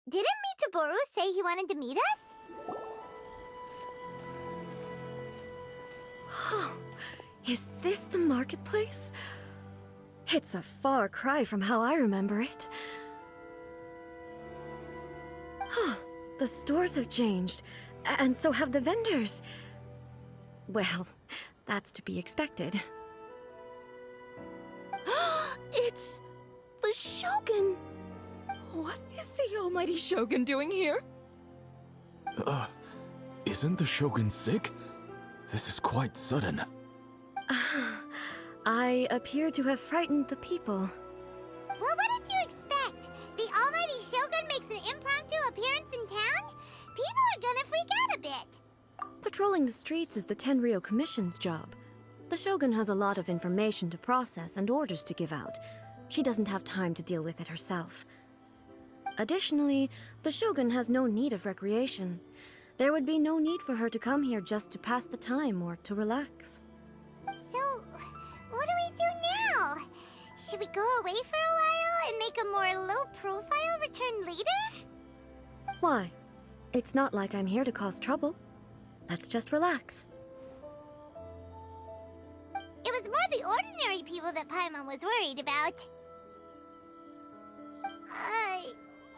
Didn't Mitaboru say he wanted to meet us? Oh, is this the marketplace? It's a far cry from how I remember it. Huh, the stores have changed, and so have the vendors. Well, that's to be expected. It's the Shogun! What is the almighty Shogun doing here? Isn't the Shogun sick? This is quite sudden. I appear to have frightened the people. Well, what did you expect? The almighty Shogun makes an impromptu appearance in town? People are gonna freak out a bit. Patrolling the streets is the Tenryou Commission's job. The Shogun has a lot of information to process and orders to give out. She doesn't have time to deal with it herself. Additionally, the Shogun has no need of recreation. There would be no need for her to come here just to pass the time or to relax. So, what do we do now? Should we go away for a while and make a more low-profile return later? Why? It's not like I'm here to cause trouble. Let's just relax. It was more the ordinary people that Paimon was worried about.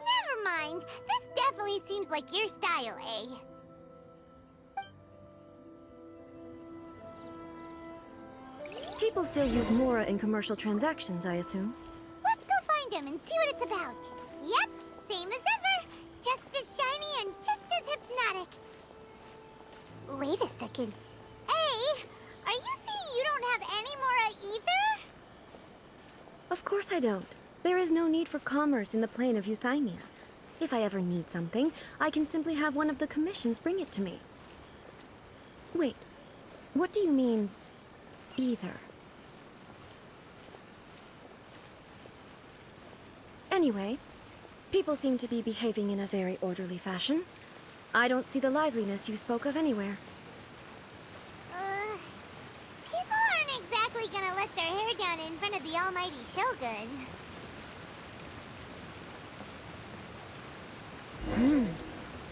Never mind. This definitely seems like your style, eh? People still use Mora in commercial transactions, I assume. Let's go find him and see what it's about. Yep, same as ever. Just as shiny and just as hypnotic. Wait a second. Hey, are you saying you don't have any Mora either? Of course I don't. There is no need for commerce in the plane of Euthymia. If I ever need something, I can simply have one of the commissions bring it to me. Wait, what do you mean, either? Anyway, people seem to be behaving in a very orderly fashion. I don't see the liveliness you spoke of anywhere. People aren't exactly gonna let their hair down in front of the almighty Shogun.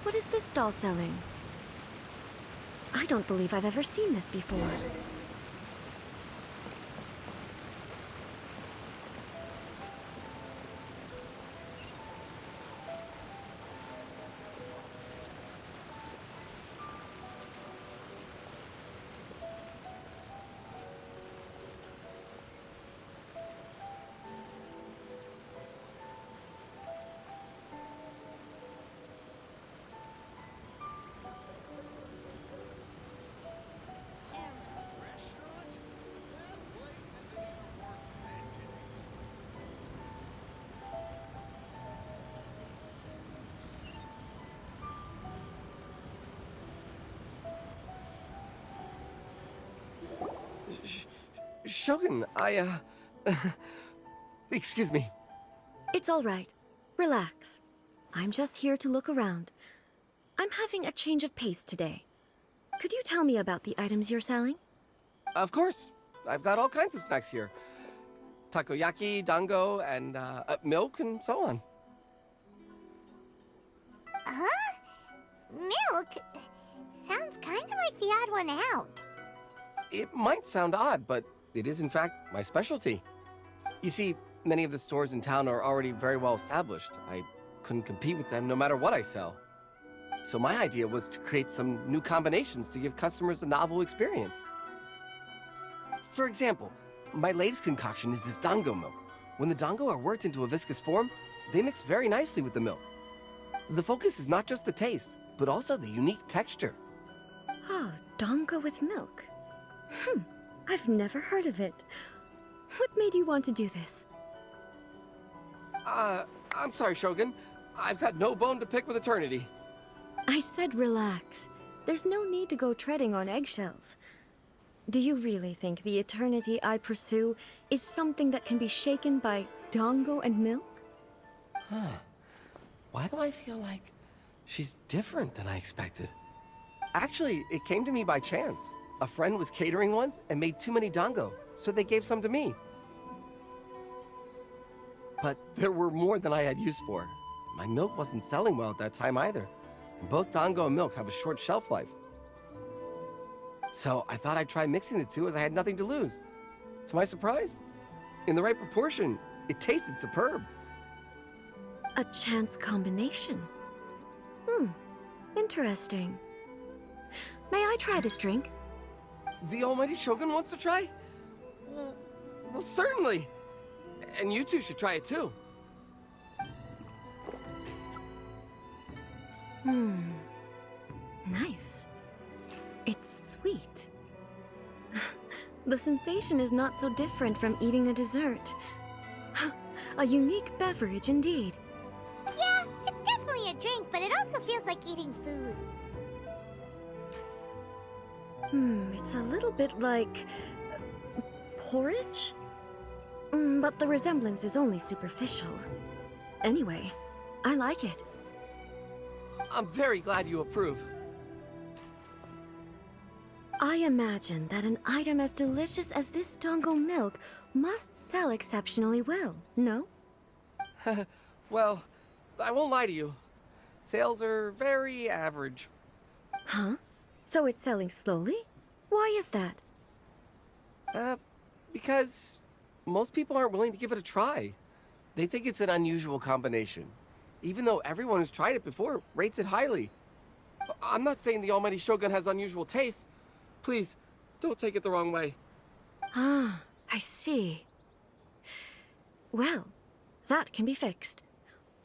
What is this stall selling? I don't believe I've ever seen this before. Shogun, excuse me. It's all right. Relax. I'm just here to look around. I'm having a change of pace today. Could you tell me about the items you're selling? Of course. I've got all kinds of snacks here. Takoyaki, dango, and milk, and so on. Huh? Milk? Sounds kind of like the odd one out. It might sound odd, but it is in fact my specialty. You see, many of the stores in town are already very well established. I couldn't compete with them no matter what I sell. So my idea was to create some new combinations to give customers a novel experience. For example, my latest concoction is this dango milk. When the dango are worked into a viscous form, they mix very nicely with the milk. The focus is not just the taste, but also the unique texture. Oh, dango with milk. I've never heard of it. What made you want to do this? I'm sorry, Shogun. I've got no bone to pick with eternity. I said relax. There's no need to go treading on eggshells. Do you really think the eternity I pursue is something that can be shaken by dango and milk? Huh. Why do I feel like she's different than I expected? Actually, it came to me by chance. A friend was catering once and made too many dango, so they gave some to me. But there were more than I had use for, My milk wasn't selling well at that time either. And both dango and milk have a short shelf life. So I thought I'd try mixing the two as I had nothing to lose. To my surprise, in the right proportion, it tasted superb. A chance combination. Interesting. May I try this drink? The almighty Shogun wants to try? Well, certainly. And you two should try it too. Nice. It's sweet. The sensation is not so different from eating a dessert. A unique beverage indeed. Yeah, it's definitely a drink, but it also feels like eating food. It's a little bit like porridge? But the resemblance is only superficial. Anyway, I like it. I'm very glad you approve. I imagine that an item as delicious as this dango milk must sell exceptionally well, no? Well, I won't lie to you. Sales are very average. Huh? So it's selling slowly? Why is that? Because most people aren't willing to give it a try. They think it's an unusual combination, even though everyone who's tried it before rates it highly. I'm not saying the almighty Shogun has unusual tastes. Please, don't take it the wrong way. Ah, I see. Well, that can be fixed.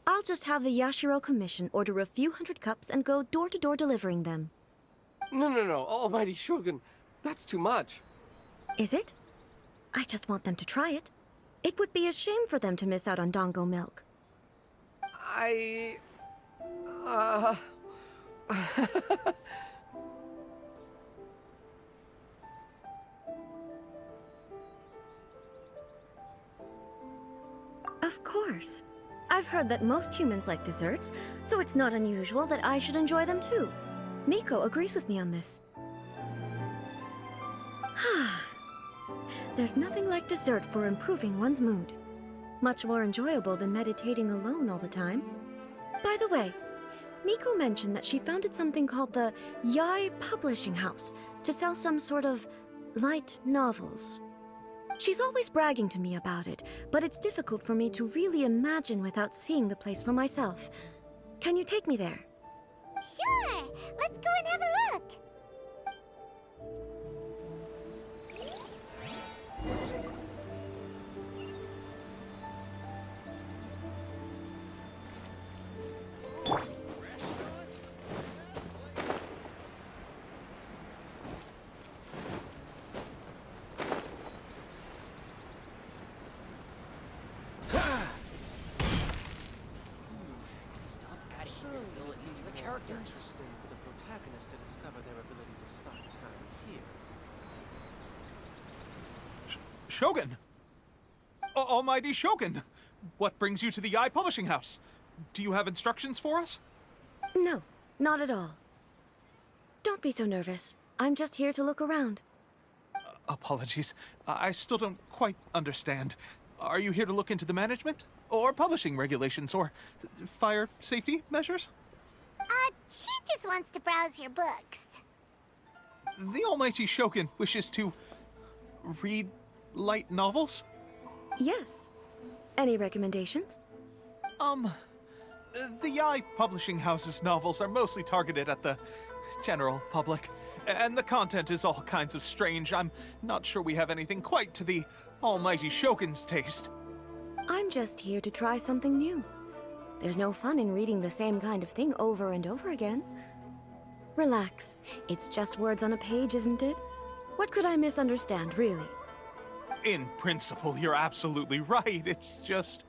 I'll just have the Yashiro Commission order a few hundred cups and go door-to-door delivering them. No, almighty Shogun. That's too much. Is it? I just want them to try it. It would be a shame for them to miss out on dango milk. Of course. I've heard that most humans like desserts, so it's not unusual that I should enjoy them too. Miko agrees with me on this. There's nothing like dessert for improving one's mood. Much more enjoyable than meditating alone all the time. By the way, Miko mentioned that she founded something called the Yai Publishing House to sell some sort of light novels. She's always bragging to me about it, but it's difficult for me to really imagine without seeing the place for myself. Can you take me there? Sure, let's go and have a look. Interesting for the protagonist to discover their ability to stop time here. Shogun! Almighty Shogun! What brings you to the Yai Publishing House? Do you have instructions for us? No, not at all. Don't be so nervous. I'm just here to look around. Apologies. I still don't quite understand. Are you here to look into the management? Or publishing regulations? Or fire safety measures? She just wants to browse your books. The Almighty Shogun wishes to read light novels? Yes. Any recommendations? The Yai Publishing House's novels are mostly targeted at the general public, and the content is all kinds of strange. I'm not sure we have anything quite to the Almighty Shogun's taste. I'm just here to try something new. There's no fun in reading the same kind of thing over and over again. Relax. It's just words on a page, isn't it? What could I misunderstand, really? In principle, you're absolutely right. It's just...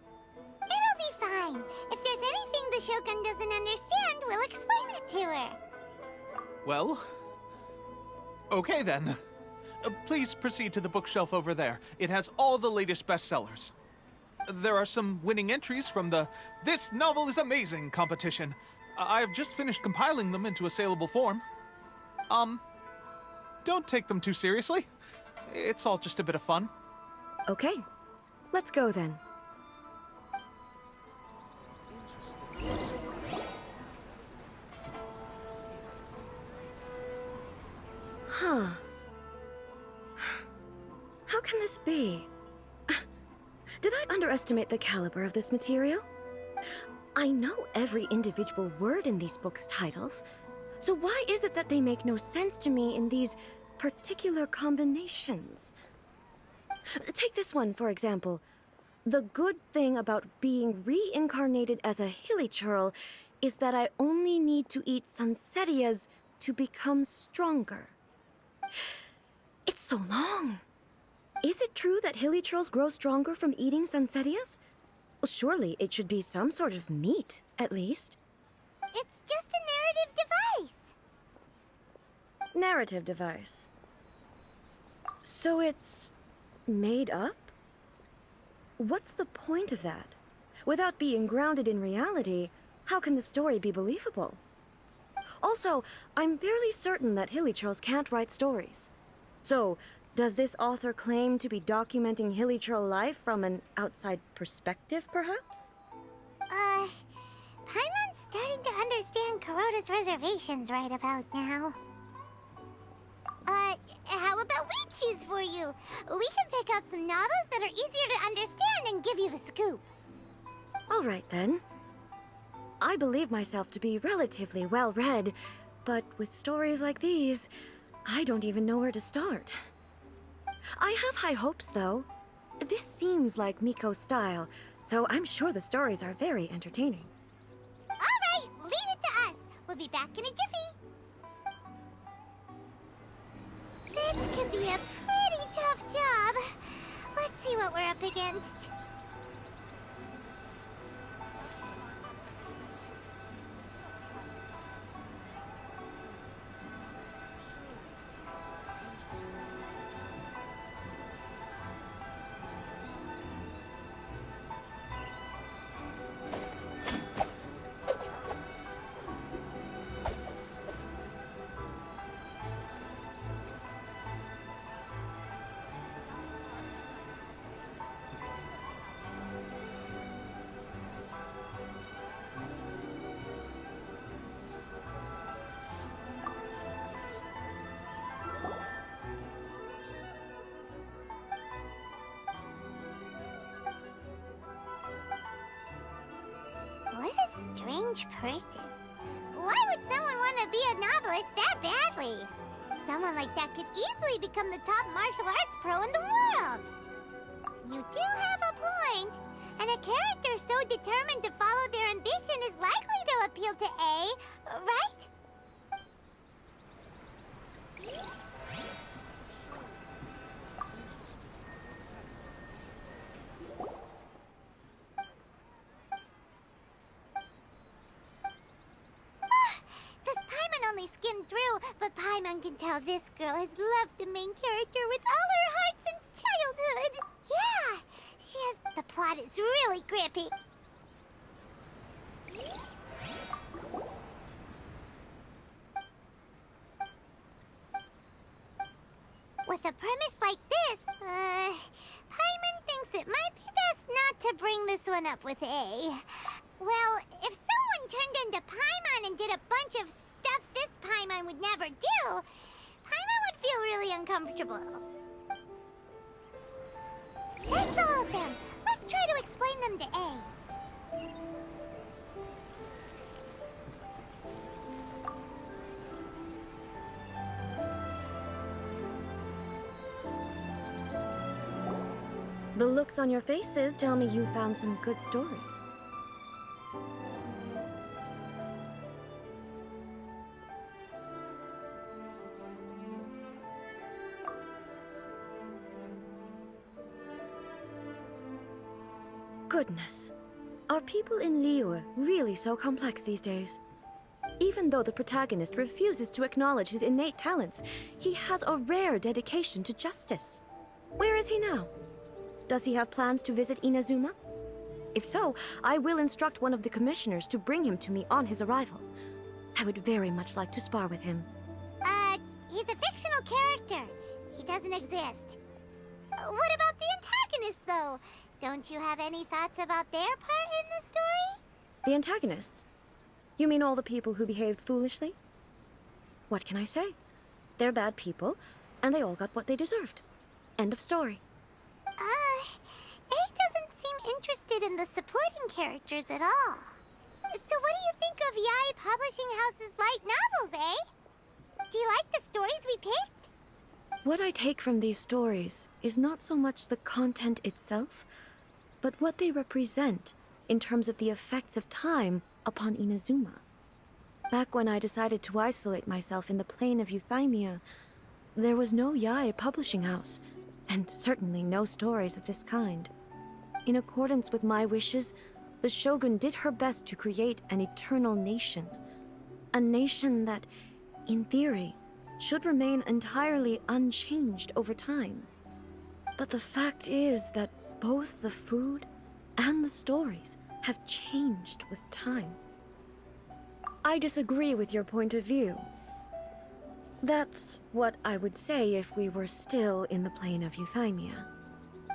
It'll be fine. If there's anything the Shogun doesn't understand, we'll explain it to her. Well... okay then. Please proceed to the bookshelf over there. It has all the latest bestsellers. There are some winning entries from the This Novel is Amazing competition. I've just finished compiling them into a saleable form. Don't take them too seriously. It's all just a bit of fun. Okay. Let's go then. Interesting. Huh. How can this be? Did I underestimate the caliber of this material? I know every individual word in these books' titles, so why is it that they make no sense to me in these particular combinations? Take this one, for example. The good thing about being reincarnated as a hilly churl is that I only need to eat Sunsetias to become stronger. It's so long. Is it true that hilly churls grow stronger from eating Sunsetias? Well, surely it should be some sort of meat, at least. It's just a narrative device. Narrative device. So it's made up? What's the point of that? Without being grounded in reality, how can the story be believable? Also, I'm fairly certain that hilly churls can't write stories. So, does this author claim to be documenting hilly churl life from an outside perspective, perhaps? Paimon's starting to understand Kuroda's reservations right about now. How about we choose for you? We can pick out some novels that are easier to understand and give you the scoop. All right, then. I believe myself to be relatively well-read, but with stories like these, I don't even know where to start. I have high hopes, though. This seems like Miko's style, so I'm sure the stories are very entertaining. All right, leave it to us. We'll be back in a jiffy. This could be a pretty tough job. Let's see what we're up against. What a strange person. Why would someone want to be a novelist that badly? Someone like that could easily become the top martial arts pro in the world. You do have a point. And a character so determined to follow their ambition is likely to appeal to A, right? This Paimon only skimmed through, but Paimon can tell this girl has loved the main character with all her heart since childhood. Yeah, she has. The plot is really gripping. With a premise like this, Paimon thinks it might be best not to bring this one up with A. Well, if someone turned into Paimon and did a bunch of stuff this Paimon would never do, Paimon would feel really uncomfortable. That's all of them. Let's try to explain them to A. The looks on your faces tell me you found some good stories. Goodness. Are people in Liyue really so complex these days? Even though the protagonist refuses to acknowledge his innate talents, he has a rare dedication to justice. Where is he now? Does he have plans to visit Inazuma? If so, I will instruct one of the commissioners to bring him to me on his arrival. I would very much like to spar with him. He's a fictional character. He doesn't exist. What about the antagonist, though? Don't you have any thoughts about their part in the story? The antagonists? You mean all the people who behaved foolishly? What can I say? They're bad people, and they all got what they deserved. End of story. A doesn't seem interested in the supporting characters at all. So what do you think of Yae Publishing House's light novels, eh? Do you like the stories we picked? What I take from these stories is not so much the content itself, but what they represent in terms of the effects of time upon Inazuma. Back when I decided to isolate myself in the plane of Euthymia, there was no Yae Publishing House, and certainly no stories of this kind. In accordance with my wishes, the Shogun did her best to create an eternal nation. A nation that, in theory, should remain entirely unchanged over time. But the fact is that both the food and the stories have changed with time. I disagree with your point of view. That's what I would say if we were still in the plane of Euthymia.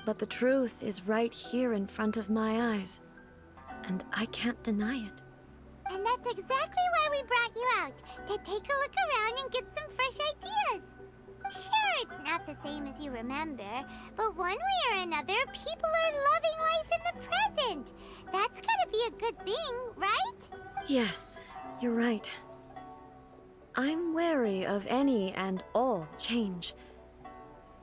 But the truth is right here in front of my eyes, and I can't deny it. And that's exactly why we brought you out, to take a look around and get some fresh ideas. Sure, it's not the same as you remember, but one way or another, people are loving life in the present. That's gotta be a good thing, right? Yes, you're right. I'm wary of any and all change,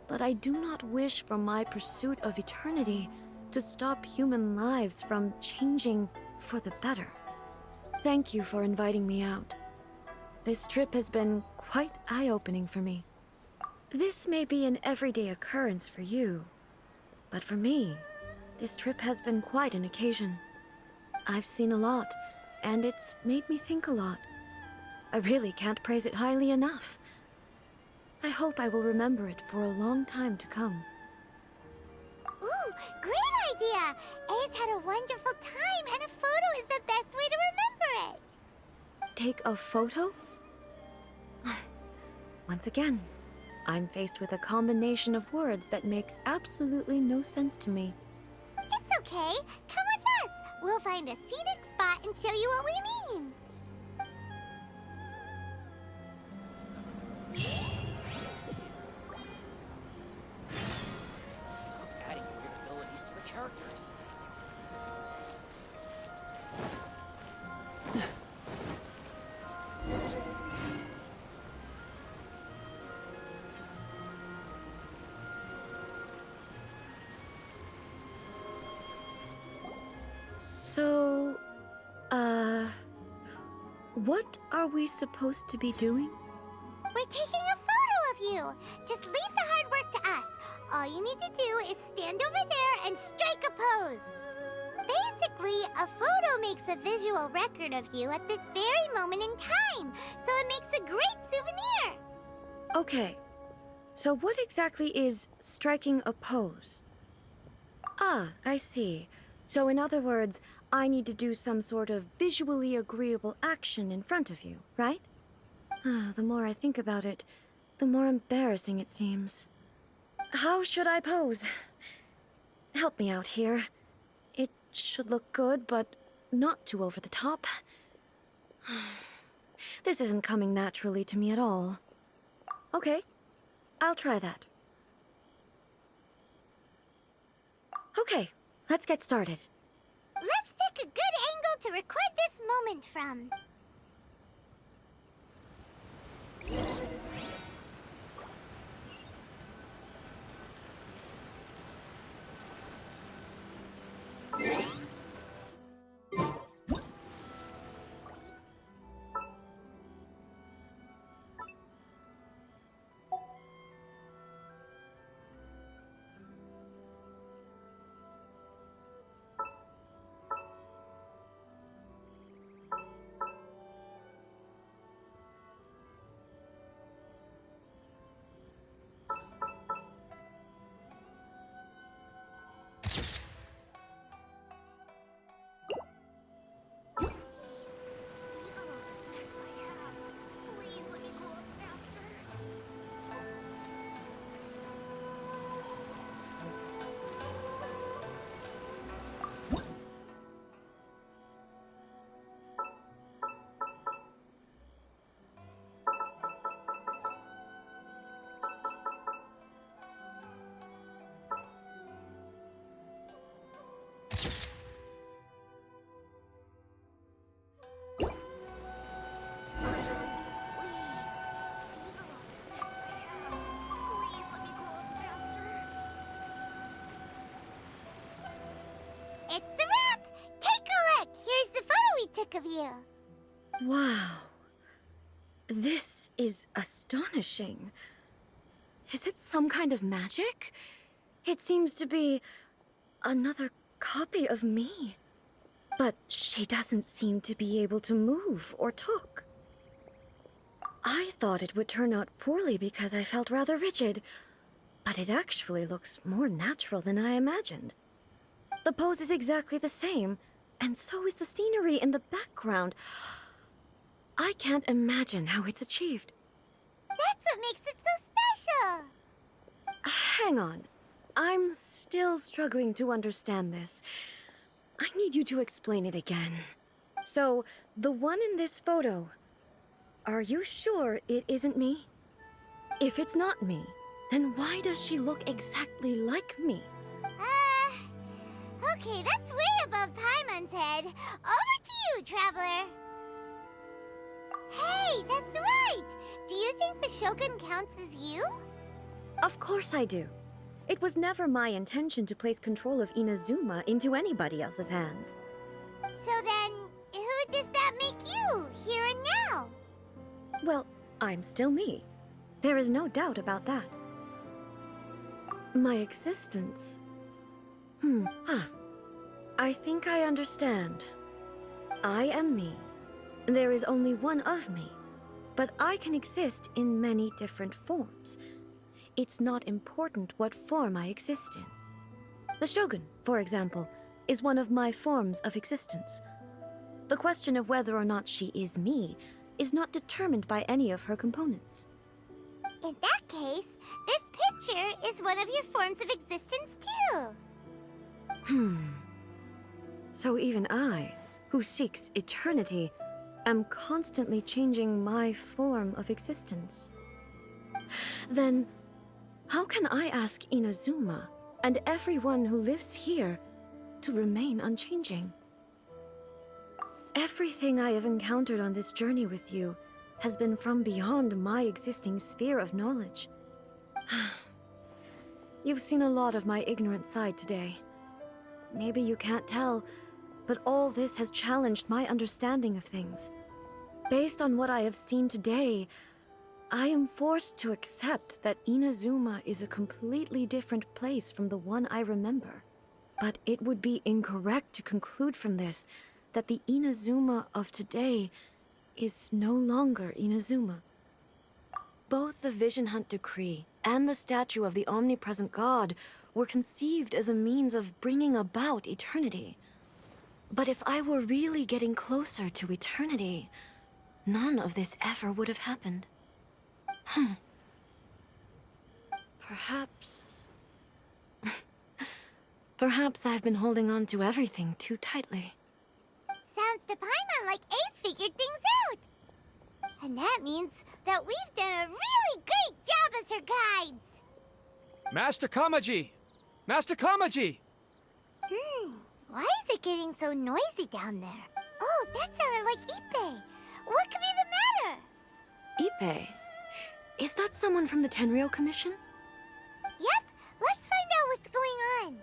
but I do not wish for my pursuit of eternity to stop human lives from changing for the better. Thank you for inviting me out. This trip has been quite eye-opening for me. This may be an everyday occurrence for you, but for me, this trip has been quite an occasion. I've seen a lot, and it's made me think a lot. I really can't praise it highly enough. I hope I will remember it for a long time to come. Ooh, great idea! A's had a wonderful time, and a photo is the best way to remember it. Take a photo? Once again, I'm faced with a combination of words that makes absolutely no sense to me. It's okay. Come with us. We'll find a scenic spot and show you what we mean. Stop adding weird abilities to the characters. So, what are we supposed to be doing? We're taking a photo of you. Just leave the hard work to us. All you need to do is stand over there and strike a pose. Basically, a photo makes a visual record of you at this very moment in time, so it makes a great souvenir. Okay, so what exactly is striking a pose? Ah, I see. So in other words, I need to do some sort of visually agreeable action in front of you, right? The more I think about it, the more embarrassing it seems. How should I pose? Help me out here. It should look good, but not too over the top. This isn't coming naturally to me at all. Okay, I'll try that. Okay, let's get started. Let's pick a good angle to record this moment from. of you. Wow. This is astonishing. Is it some kind of magic? It seems to be another copy of me. But she doesn't seem to be able to move or talk. I thought it would turn out poorly because I felt rather rigid, but it actually looks more natural than I imagined. The pose is exactly the same, and so is the scenery in the background. I can't imagine how it's achieved. That's what makes it so special. Hang on. I'm still struggling to understand this. I need you to explain it again. So, the one in this photo, are you sure it isn't me? If it's not me, then why does she look exactly like me? Okay, that's way above Paimon's head. Over to you, Traveler. Hey, that's right! Do you think the Shogun counts as you? Of course I do. It was never my intention to place control of Inazuma into anybody else's hands. So then, who does that make you, here and now? Well, I'm still me. There is no doubt about that. My existence... I think I understand. I am me. There is only one of me, but I can exist in many different forms. It's not important what form I exist in. The Shogun, for example, is one of my forms of existence. The question of whether or not she is me is not determined by any of her components. In that case, this picture is one of your forms of existence too. So even I, who seeks eternity, am constantly changing my form of existence. Then, how can I ask Inazuma and everyone who lives here to remain unchanging? Everything I have encountered on this journey with you has been from beyond my existing sphere of knowledge. You've seen a lot of my ignorant side today. Maybe you can't tell, but all this has challenged my understanding of things. Based on what I have seen today, I am forced to accept that Inazuma is a completely different place from the one I remember. But it would be incorrect to conclude from this that the Inazuma of today is no longer Inazuma. Both the Vision Hunt Decree and the statue of the omnipresent god were conceived as a means of bringing about eternity. But if I were really getting closer to eternity, none of this ever would have happened. Perhaps... Perhaps I've been holding on to everything too tightly. Sounds to Paimon like Ace figured things out. And that means that we've done a really great job as her guides. Master Kamaji! Master Kamaji! Why is it getting so noisy down there? Oh, that sounded like Ippei. What could be the matter? Ippei? Is that someone from the Tenryou Commission? Yep, let's find out what's going on.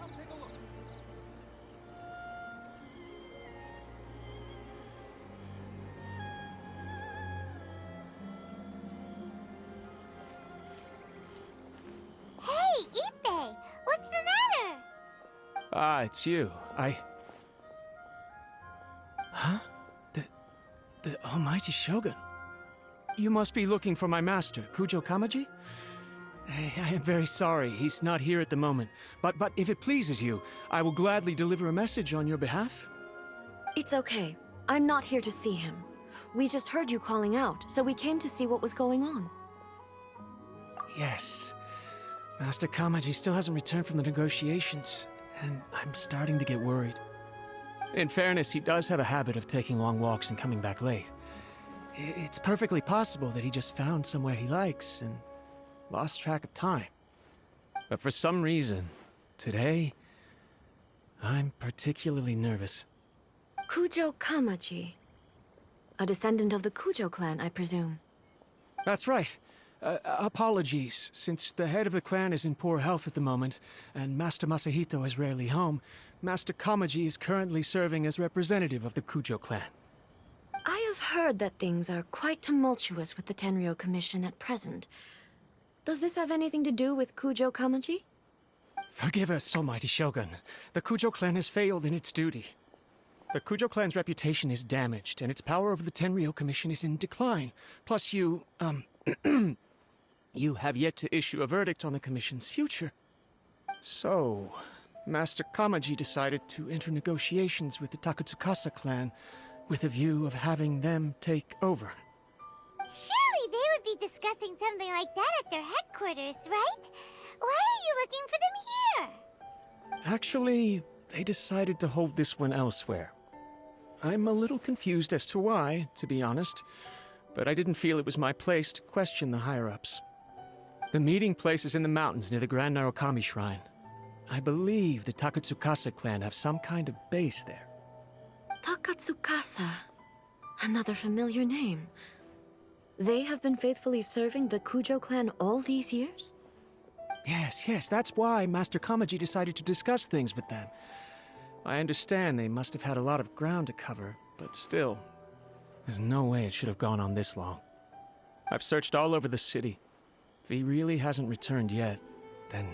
Come take a look. Hey, Ippei, what's the matter? Ah, it's you. Huh? The almighty Shogun? You must be looking for my master, Kujo Kamaji? I am very sorry, he's not here at the moment. But if it pleases you, I will gladly deliver a message on your behalf. It's okay. I'm not here to see him. We just heard you calling out, so we came to see what was going on. Yes. Master Kamaji still hasn't returned from the negotiations, and I'm starting to get worried. In fairness, he does have a habit of taking long walks and coming back late. It's perfectly possible that he just found somewhere he likes and lost track of time. But for some reason, today, I'm particularly nervous. Kujo Kamaji. A descendant of the Kujo clan, I presume. That's right. Apologies, since the head of the clan is in poor health at the moment, and Master Masahito is rarely home, Master Kamaji is currently serving as representative of the Kujo clan. I have heard that things are quite tumultuous with the Tenryo Commission at present. Does this have anything to do with Kujo Kamaji? Forgive us, almighty Shogun. The Kujo clan has failed in its duty. The Kujo clan's reputation is damaged, and its power over the Tenryo Commission is in decline. Plus you, you have yet to issue a verdict on the Commission's future. So, Master Kamaji decided to enter negotiations with the Takatsukasa clan with a view of having them take over. Surely they would be discussing something like that at their headquarters, right? Why are you looking for them here? Actually, they decided to hold this one elsewhere. I'm a little confused as to why, to be honest, but I didn't feel it was my place to question the higher-ups. The meeting place is in the mountains near the Grand Narukami Shrine. I believe the Takatsukasa clan have some kind of base there. Takatsukasa. Another familiar name. They have been faithfully serving the Kujo clan all these years? Yes, that's why Master Kamaji decided to discuss things with them. I understand they must have had a lot of ground to cover, but still, there's no way it should have gone on this long. I've searched all over the city. If he really hasn't returned yet, then...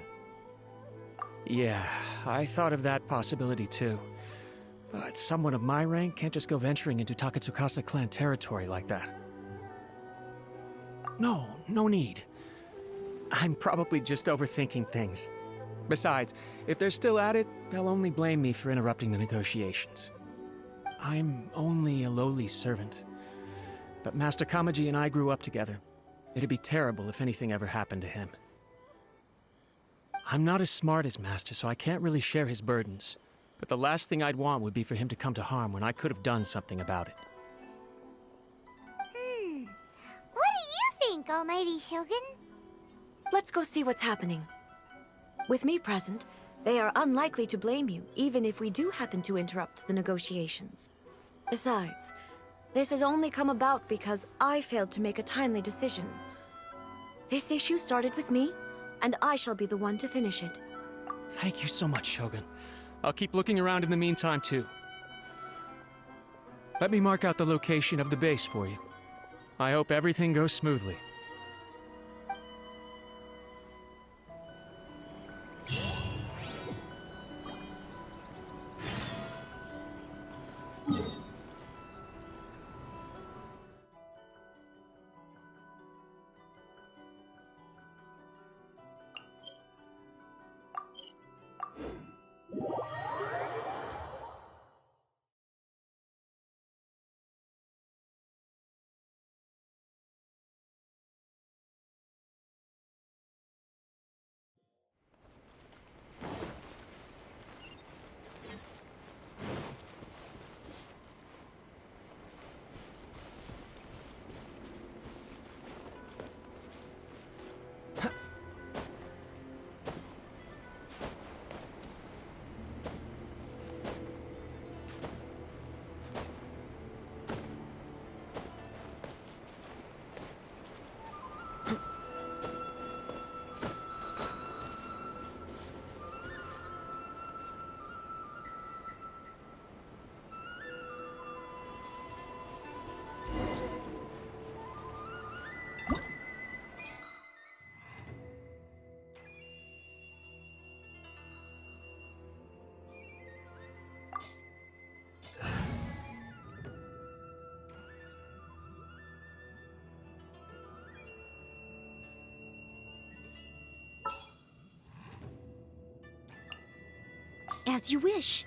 Yeah, I thought of that possibility too. But someone of my rank can't just go venturing into Takatsukasa clan territory like that. No need. I'm probably just overthinking things. Besides, if they're still at it, they'll only blame me for interrupting the negotiations. I'm only a lowly servant. But Master Kamaji and I grew up together. It'd be terrible if anything ever happened to him. I'm not as smart as Master, so I can't really share his burdens. But the last thing I'd want would be for him to come to harm when I could have done something about it. What do you think, Almighty Shogun? Let's go see what's happening. With me present, they are unlikely to blame you, even if we do happen to interrupt the negotiations. Besides, this has only come about because I failed to make a timely decision. This issue started with me, and I shall be the one to finish it. Thank you so much, Shogun. I'll keep looking around in the meantime, too. Let me mark out the location of the base for you. I hope everything goes smoothly. As you wish.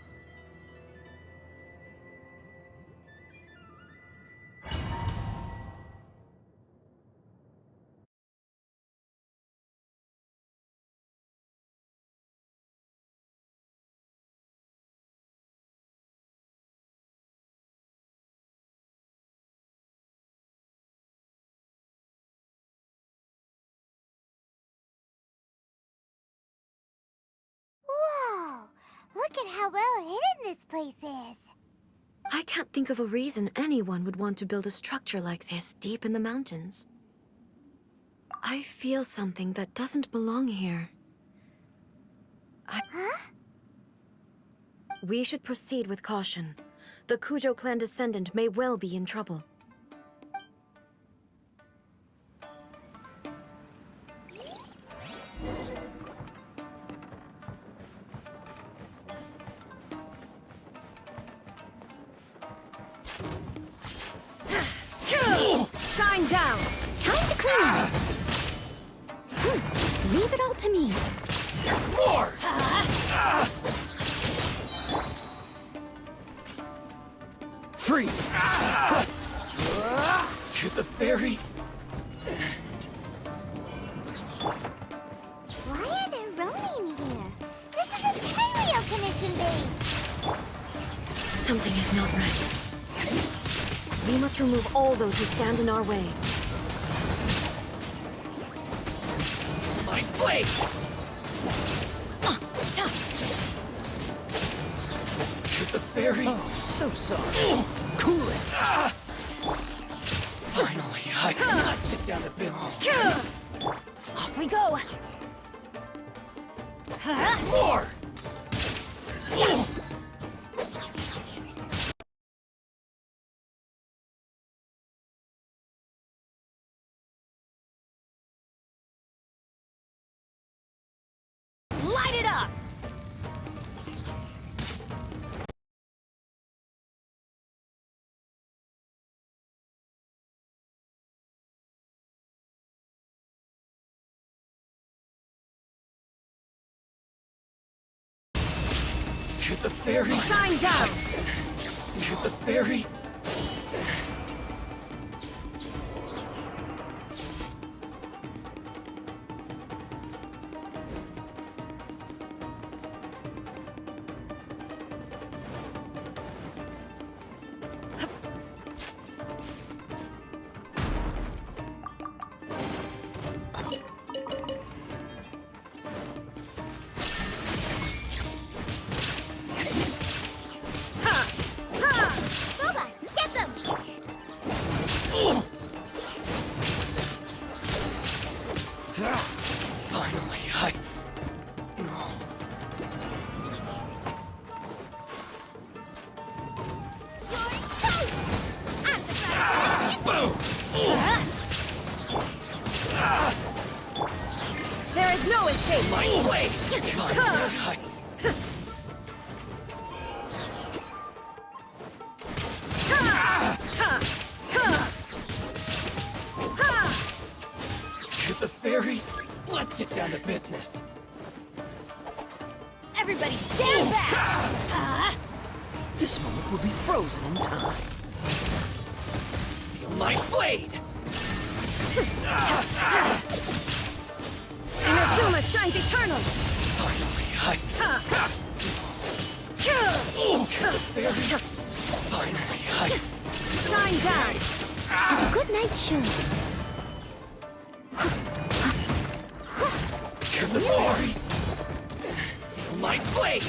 Whoa! Look at how well hidden this place is. I can't think of a reason anyone would want to build a structure like this deep in the mountains. I feel something that doesn't belong here. Huh? We should proceed with caution. The Kujo clan descendant may well be in trouble. Shine down! Time to clean up! Leave it all to me. More! Free! To the ferry! Why are there Ronin here? This is a Kairio Commission base. Something is not right. We must remove all those who stand in our way. My blade! To the ferry! Oh, so sorry. Cool it! Finally, let's get down to business. Off we go. More! Light it up! To the ferry! Shine down! To the ferry! Boba, get them! Finally, No. Boom! There is no escape! My blade! Finally, To the ferry? Let's get down to business. Everybody stand back! This moment will be frozen in time. Feel my blade! Inazuma shines eternal! Finally, To the ferry? Finally, Shine down! It's a good night show. To the ferry! Feel my blade!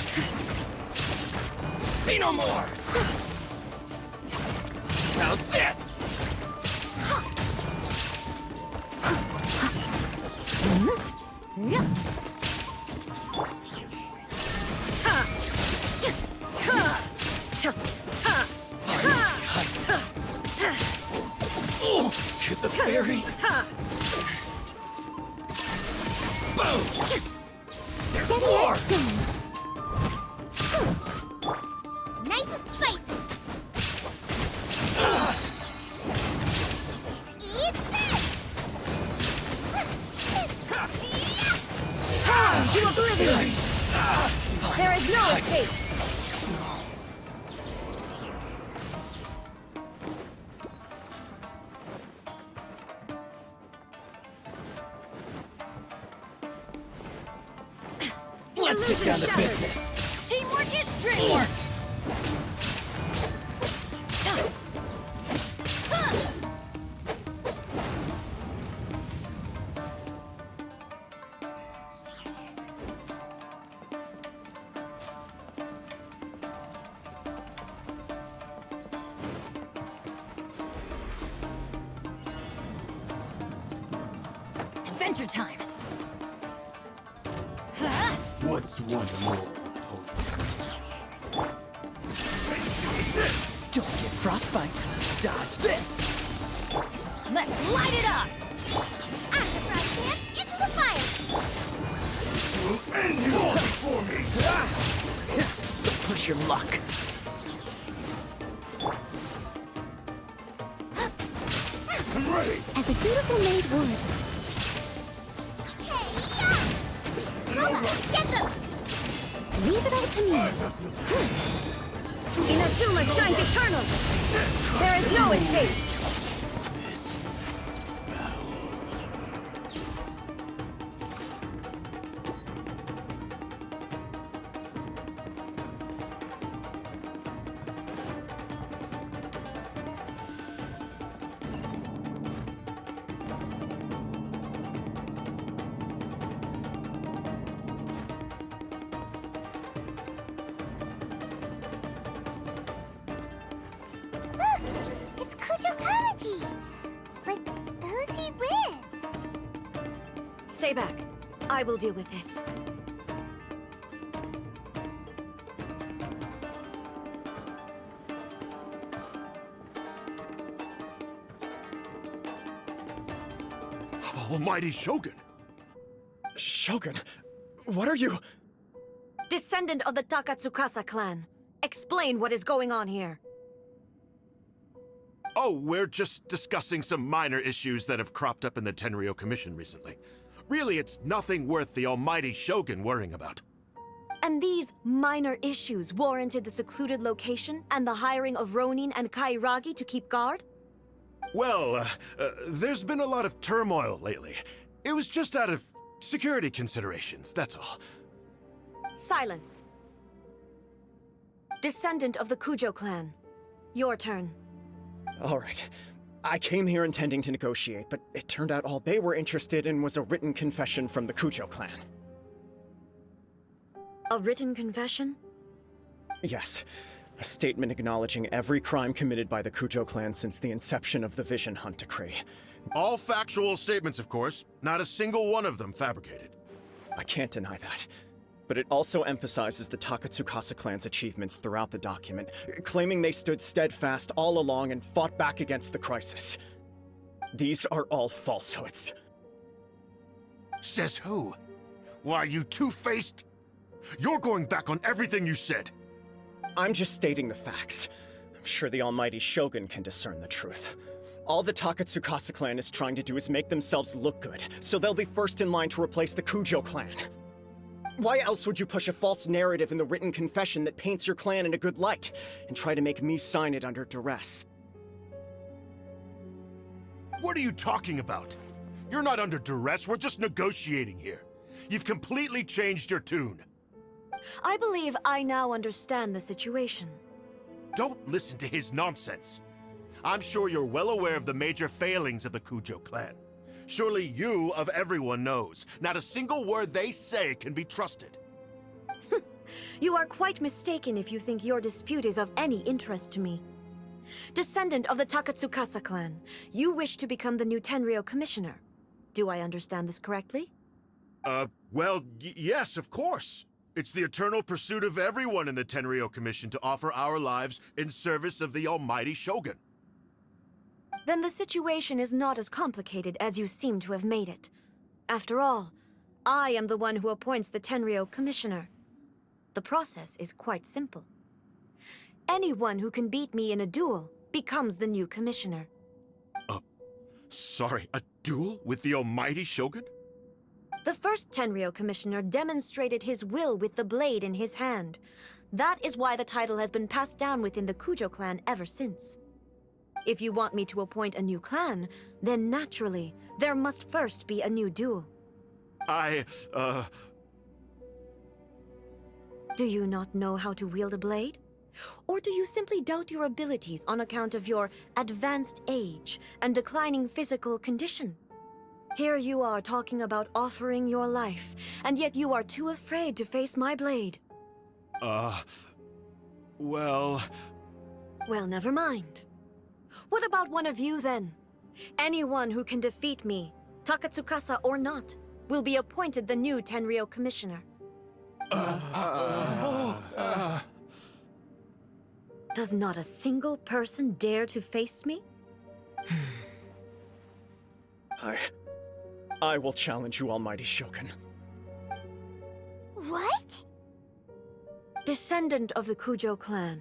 See no more! How's this? To the ferry! Boom! There's Steady more! as stone. Nice and spicy. Eat this! To oblivion! There is no escape! Let's get down to Shattered. business. Teamwork is dreamwork! adventure time! What's one more opponent? Don't get frostbite. Dodge this. Let's light it up! After frost camp, into the fire! End you all before me! Push your luck. I'm ready! As a dutiful maid would. Hey, yeah! Nova, get them! Leave it all to me. Inazuma shines eternal! There is no escape! This battle. Look, it's Kujo Kamaji. But who's he with? Stay back. I will deal with this. Almighty Shogun! Shogun, what are you? Descendant of the Takatsukasa clan. Explain what is going on here. Oh, we're just discussing some minor issues that have cropped up in the Tenryou Commission recently. Really, it's nothing worth the almighty Shogun worrying about. And these minor issues warranted the secluded location and the hiring of Ronin and Kairagi to keep guard? Well, there's been a lot of turmoil lately. It was just out of security considerations, that's all. Silence. Descendant of the Kujo clan. Your turn. All right. I came here intending to negotiate, but it turned out all they were interested in was a written confession from the Kujo clan. A written confession? Yes. A statement acknowledging every crime committed by the Kujo clan since the inception of the Vision Hunt Decree. All factual statements, of course. Not a single one of them fabricated. I can't deny that. But it also emphasizes the Takatsukasa clan's achievements throughout the document, claiming they stood steadfast all along and fought back against the crisis. These are all falsehoods. Says who? Why, you two-faced... You're going back on everything you said. I'm just stating the facts. I'm sure the almighty Shogun can discern the truth. All the Takatsukasa clan is trying to do is make themselves look good, so they'll be first in line to replace the Kujo clan. Why else would you push a false narrative in the written confession that paints your clan in a good light, and try to make me sign it under duress? What are you talking about? You're not under duress, we're just negotiating here. You've completely changed your tune. I believe I now understand the situation. Don't listen to his nonsense. I'm sure you're well aware of the major failings of the Kujo clan. Surely you, of everyone, knows. Not a single word they say can be trusted. You are quite mistaken if you think your dispute is of any interest to me. Descendant of the Takatsukasa clan, you wish to become the new Tenryou commissioner. Do I understand this correctly? Well, yes, of course. It's the eternal pursuit of everyone in the Tenryou Commission to offer our lives in service of the almighty Shogun. Then the situation is not as complicated as you seem to have made it. After all, I am the one who appoints the Tenryou commissioner. The process is quite simple. Anyone who can beat me in a duel becomes the new commissioner. Sorry, a duel with the almighty Shogun? The first Tenryou commissioner demonstrated his will with the blade in his hand. That is why the title has been passed down within the Kujo clan ever since. If you want me to appoint a new clan, then naturally, there must first be a new duel. Do you not know how to wield a blade? Or do you simply doubt your abilities on account of your advanced age and declining physical condition? Here you are talking about offering your life, and yet you are too afraid to face my blade. Well... Well, never mind. What about one of you, then? Anyone who can defeat me, Takatsukasa or not, will be appointed the new Tenryou commissioner. Does not a single person dare to face me? I will challenge you, Almighty Shogun. What? Descendant of the Kujo clan.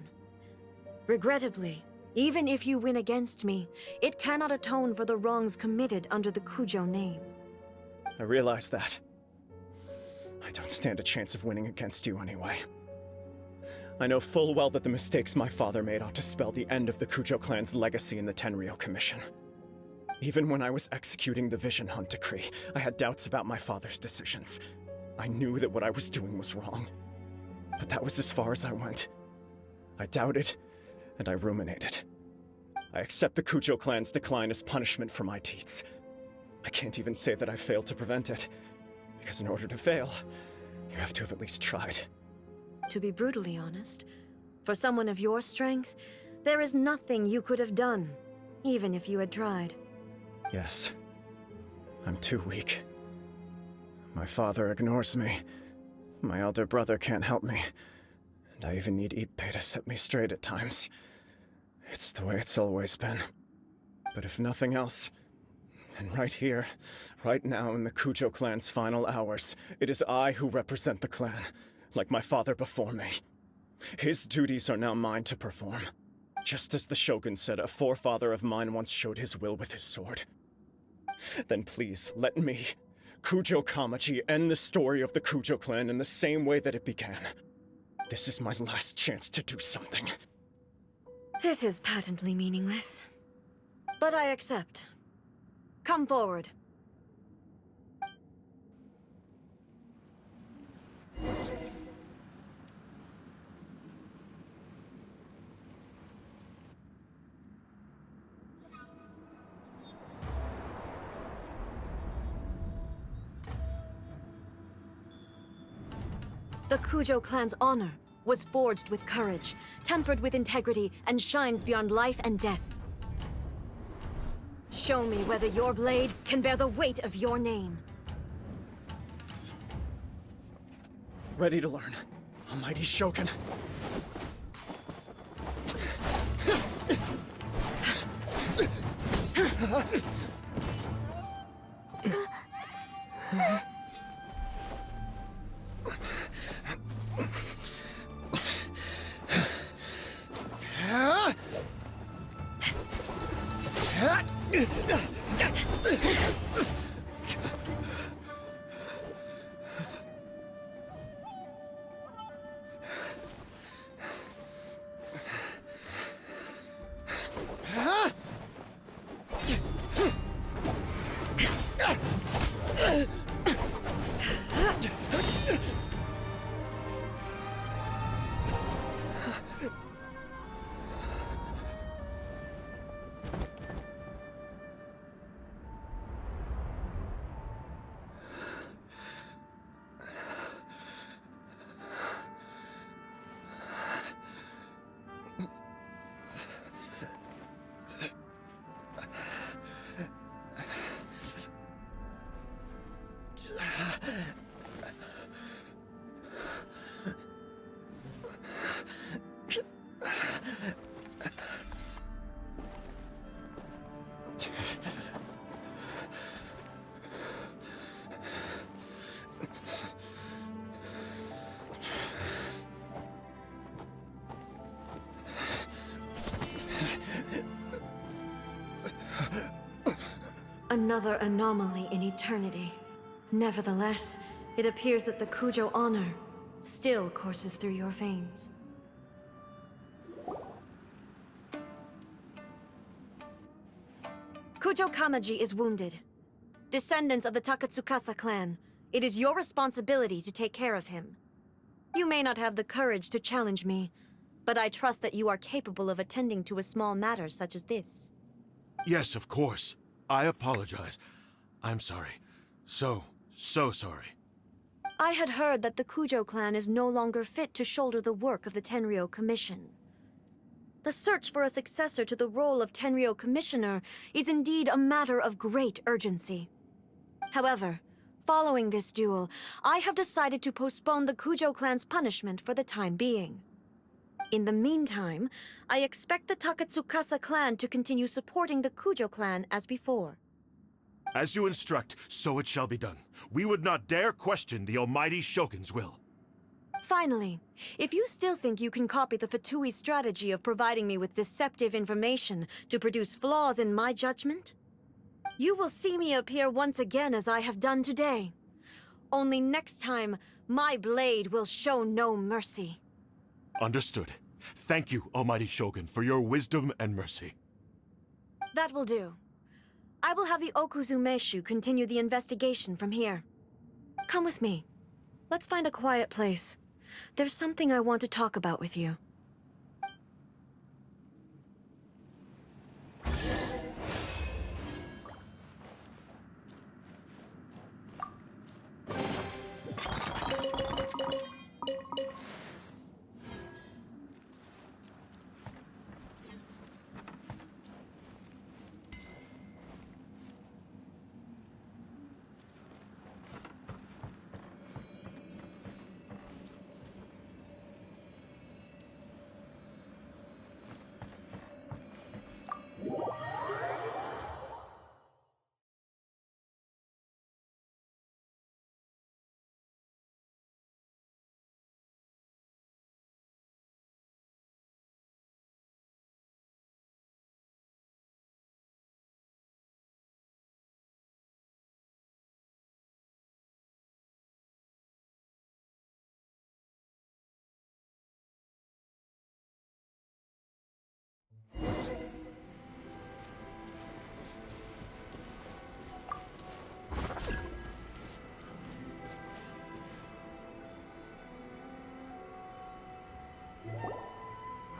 Regrettably, even if you win against me, it cannot atone for the wrongs committed under the Kujo name. I realize that. I don't stand a chance of winning against you anyway. I know full well that the mistakes my father made ought to spell the end of the Kujo clan's legacy in the Tenryou Commission. Even when I was executing the Vision Hunt decree, I had doubts about my father's decisions. I knew that what I was doing was wrong. But that was as far as I went. I doubted, and I ruminated. I accept the Kujo clan's decline as punishment for my deeds. I can't even say that I failed to prevent it, because in order to fail, you have to have at least tried. To be brutally honest, for someone of your strength, there is nothing you could have done, even if you had tried. Yes. I'm too weak. My father ignores me. My elder brother can't help me. And I even need Ippei to set me straight at times. It's the way it's always been. But if nothing else, then right here, right now in the Kujo clan's final hours, it is I who represent the clan, like my father before me. His duties are now mine to perform. Just as the Shogun said a forefather of mine once showed his will with his sword. Then please, let me, Kujo Kamaji, end the story of the Kujo clan in the same way that it began. This is my last chance to do something. This is patently meaningless. But I accept. Come forward. The Kujo clan's honor was forged with courage, tempered with integrity, and shines beyond life and death. Show me whether your blade can bear the weight of your name. Ready to learn, Almighty Shogun. Another anomaly in eternity. Nevertheless, it appears that the Kujo honor still courses through your veins. Kujo Kamaji is wounded. Descendants of the Takatsukasa clan, it is your responsibility to take care of him. You may not have the courage to challenge me, but I trust that you are capable of attending to a small matter such as this. Yes, of course. I apologize. I'm sorry. So sorry. I had heard that the Kujo clan is no longer fit to shoulder the work of the Tenryou Commission. The search for a successor to the role of Tenryou Commissioner is indeed a matter of great urgency. However, following this duel, I have decided to postpone the Kujo clan's punishment for the time being. In the meantime, I expect the Takatsukasa clan to continue supporting the Kujo clan as before. As you instruct, so it shall be done. We would not dare question the almighty Shogun's will. Finally, if you still think you can copy the Fatui strategy of providing me with deceptive information to produce flaws in my judgment, you will see me appear once again as I have done today. Only next time, my blade will show no mercy. Understood. Thank you, almighty Shogun, for your wisdom and mercy. That will do. I will have the Okuzumeshu continue the investigation from here. Come with me. Let's find a quiet place. There's something I want to talk about with you.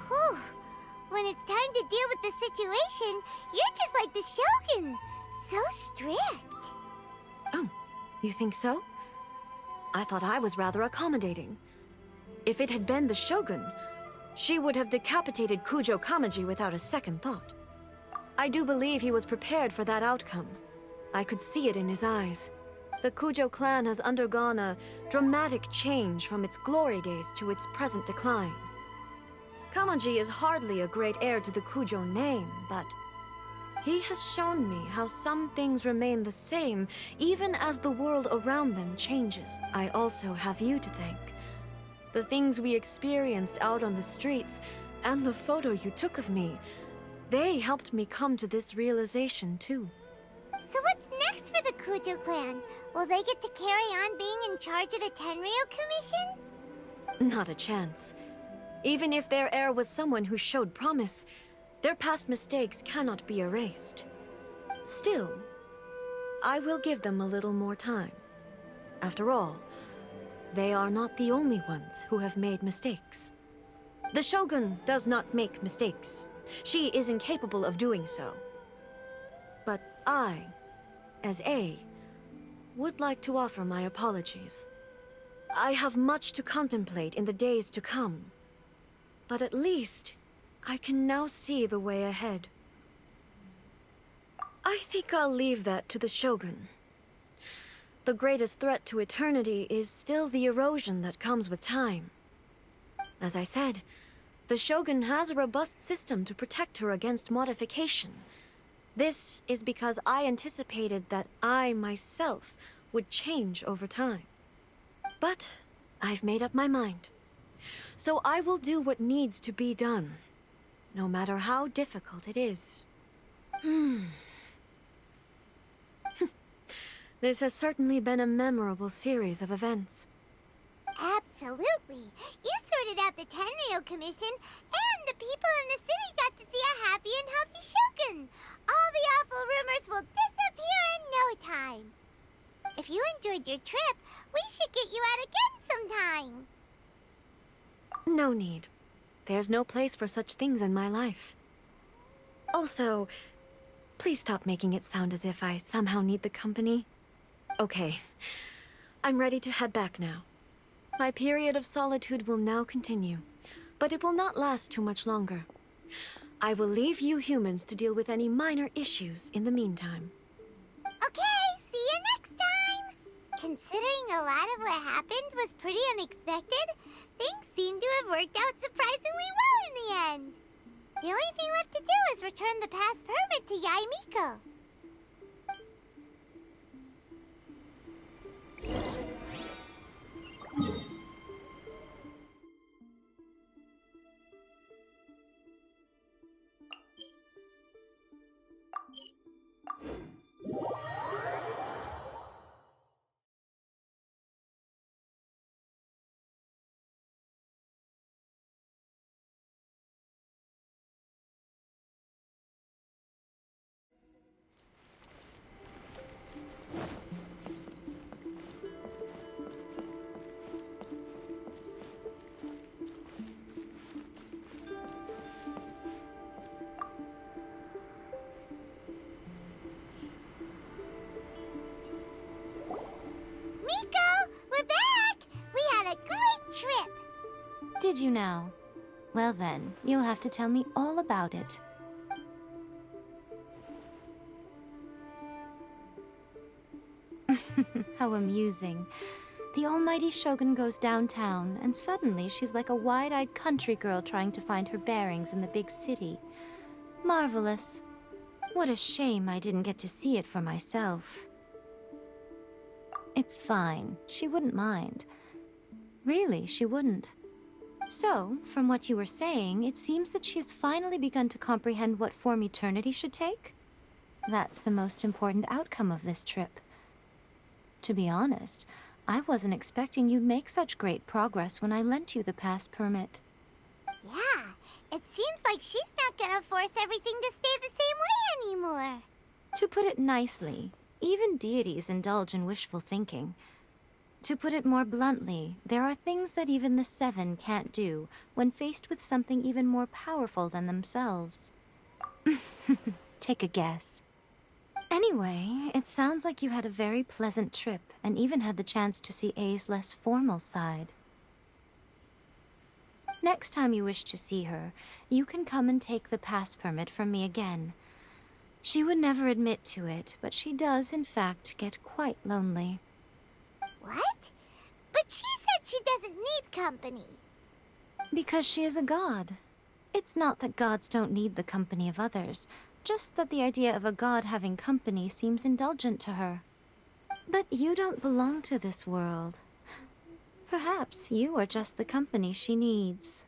Whew. When it's time to deal with the situation, you're just like the Shogun. So strict. Oh, you think so? I thought I was rather accommodating. If it had been the Shogun, she would have decapitated Kujo Kamaji without a second thought. I do believe he was prepared for that outcome. I could see it in his eyes. The Kujo clan has undergone a dramatic change from its glory days to its present decline. Kamaji is hardly a great heir to the Kujo name, but he has shown me how some things remain the same even as the world around them changes. I also have you to thank. The things we experienced out on the streets, and the photo you took of me, they helped me come to this realization too. So what's next for the Kujo clan? Will they get to carry on being in charge of the Tenryo Commission? Not a chance. Even if their heir was someone who showed promise, their past mistakes cannot be erased. Still, I will give them a little more time. After all, they are not the only ones who have made mistakes. The Shogun does not make mistakes. She is incapable of doing so. But I, as A, would like to offer my apologies. I have much to contemplate in the days to come, but at least I can now see the way ahead. I think I'll leave that to the Shogun. The greatest threat to eternity is still the erosion that comes with time. As I said, the Shogun has a robust system to protect her against modification. This is because I anticipated that I myself would change over time. But I've made up my mind. So I will do what needs to be done, no matter how difficult it is. This has certainly been a memorable series of events. Absolutely. You sorted out the Tenryo Commission, and the people in the city got to see a happy and healthy Shogun. All the awful rumors will disappear in no time. If you enjoyed your trip, we should get you out again sometime. No need. There's no place for such things in my life. Also, please stop making it sound as if I somehow need the company. Okay, I'm ready to head back now. My period of solitude will now continue, but it will not last too much longer. I will leave you humans to deal with any minor issues in the meantime. Okay, see you next time! Considering a lot of what happened was pretty unexpected, things seem to have worked out surprisingly well in the end. The only thing left to do is return the pass permit to Yae Miko. We're back! We had a great trip! Did you now? Well then, you'll have to tell me all about it. How amusing. The almighty Shogun goes downtown, and suddenly she's like a wide-eyed country girl trying to find her bearings in the big city. Marvelous. What a shame I didn't get to see it for myself. It's fine. She wouldn't mind. Really, she wouldn't. So, from what you were saying, it seems that she has finally begun to comprehend what form eternity should take? That's the most important outcome of this trip. To be honest, I wasn't expecting you'd make such great progress when I lent you the pass permit. Yeah, it seems like she's not gonna force everything to stay the same way anymore. To put it nicely, even deities indulge in wishful thinking. To put it more bluntly, there are things that even the Seven can't do when faced with something even more powerful than themselves. Take a guess. Anyway, it sounds like you had a very pleasant trip and even had the chance to see A's less formal side. Next time you wish to see her, you can come and take the pass permit from me again. She would never admit to it, but she does, in fact, get quite lonely. What? But she said she doesn't need company. Because she is a god. It's not that gods don't need the company of others, just that the idea of a god having company seems indulgent to her. But you don't belong to this world. Perhaps you are just the company she needs.